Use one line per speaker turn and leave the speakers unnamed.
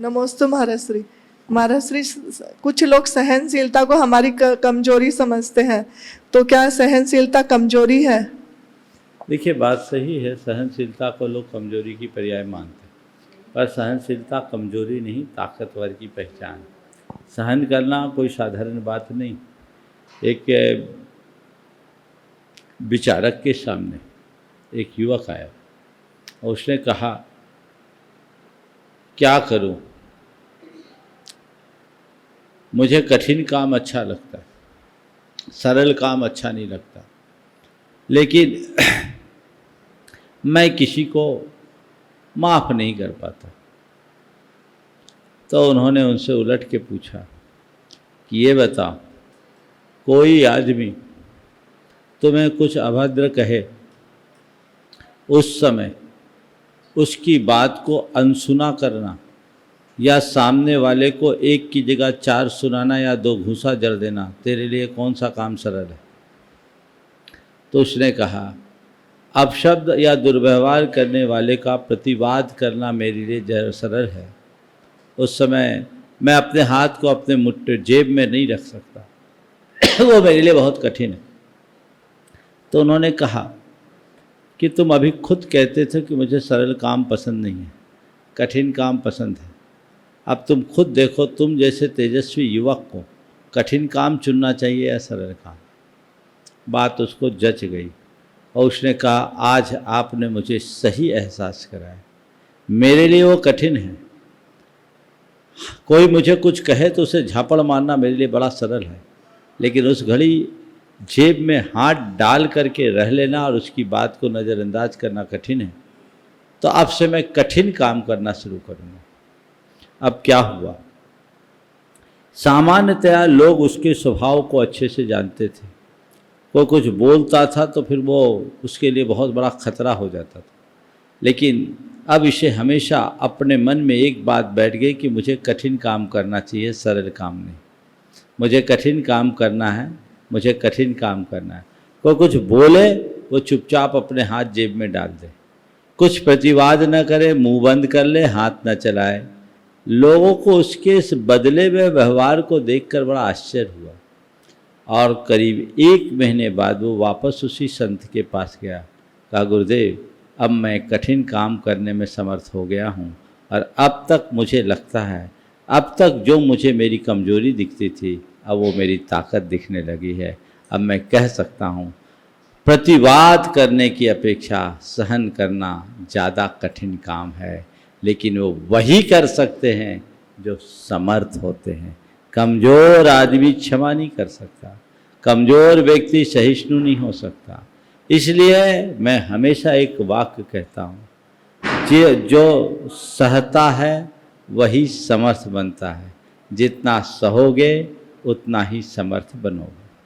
नमोस्तु महाराज श्री, कुछ लोग सहनशीलता को हमारी कमजोरी समझते हैं, तो क्या सहनशीलता कमजोरी है?
देखिए, बात सही है, सहनशीलता को लोग कमजोरी की पर्याय मानते हैं, पर सहनशीलता कमजोरी नहीं, ताकतवर की पहचान। सहन करना कोई साधारण बात नहीं। एक विचारक के सामने एक युवक आया और उसने कहा, क्या करूं, मुझे कठिन काम अच्छा लगता है, सरल काम अच्छा नहीं लगता, लेकिन मैं किसी को माफ़ नहीं कर पाता। तो उन्होंने उनसे उलट के पूछा कि ये बताओ, कोई आदमी तुम्हें कुछ अभद्र कहे, उस समय उसकी बात को अनसुना करना या सामने वाले को एक की जगह 4 सुनाना या 2 घूंसा जड़ देना, तेरे लिए कौन सा काम सरल है? तो उसने कहा, अपशब्द या दुर्व्यवहार करने वाले का प्रतिवाद करना मेरे लिए सरल है। उस समय मैं अपने हाथ को अपने मुट्ठी जेब में नहीं रख सकता वो मेरे लिए बहुत कठिन है। तो उन्होंने कहा कि तुम अभी खुद कहते थे कि मुझे सरल काम पसंद नहीं है, कठिन काम पसंद है। अब तुम खुद देखो, तुम जैसे तेजस्वी युवक को कठिन काम चुनना चाहिए या सरल काम? बात उसको जच गई और उसने कहा, आज आपने मुझे सही एहसास कराया, मेरे लिए वो कठिन है। कोई मुझे कुछ कहे तो उसे झापड़ मारना मेरे लिए बड़ा सरल है, लेकिन उस घड़ी जेब में हाथ डाल करके रह लेना और उसकी बात को नज़रअंदाज करना कठिन है। तो अब से मैं कठिन काम करना शुरू करूँगा। अब क्या हुआ, सामान्यतया लोग उसके स्वभाव को अच्छे से जानते थे। कोई कुछ बोलता था तो फिर वो उसके लिए बहुत बड़ा खतरा हो जाता था, लेकिन अब इसे हमेशा अपने मन में एक बात बैठ गई कि मुझे कठिन काम करना चाहिए, सरल काम नहीं। मुझे कठिन काम करना है, मुझे कठिन काम करना है। कोई कुछ बोले, वो चुपचाप अपने हाथ जेब में डाल दे, कुछ प्रतिवाद न करे, मुंह बंद कर ले, हाथ न चलाए। लोगों को उसके इस बदले हुए व्यवहार को देखकर बड़ा आश्चर्य हुआ और करीब 1 महीने बाद वो वापस उसी संत के पास गया। कहा, गुरुदेव, अब मैं कठिन काम करने में समर्थ हो गया हूँ और अब तक मुझे लगता है, अब तक जो मुझे मेरी कमजोरी दिखती थी, अब वो मेरी ताकत दिखने लगी है। अब मैं कह सकता हूँ, प्रतिवाद करने की अपेक्षा सहन करना ज़्यादा कठिन काम है, लेकिन वो वही कर सकते हैं जो समर्थ होते हैं। कमज़ोर आदमी क्षमा नहीं कर सकता, कमज़ोर व्यक्ति सहिष्णु नहीं हो सकता। इसलिए मैं हमेशा एक वाक्य कहता हूँ, जो सहता है वही समर्थ बनता है। जितना सहोगे उतना ही समर्थ बनोगे।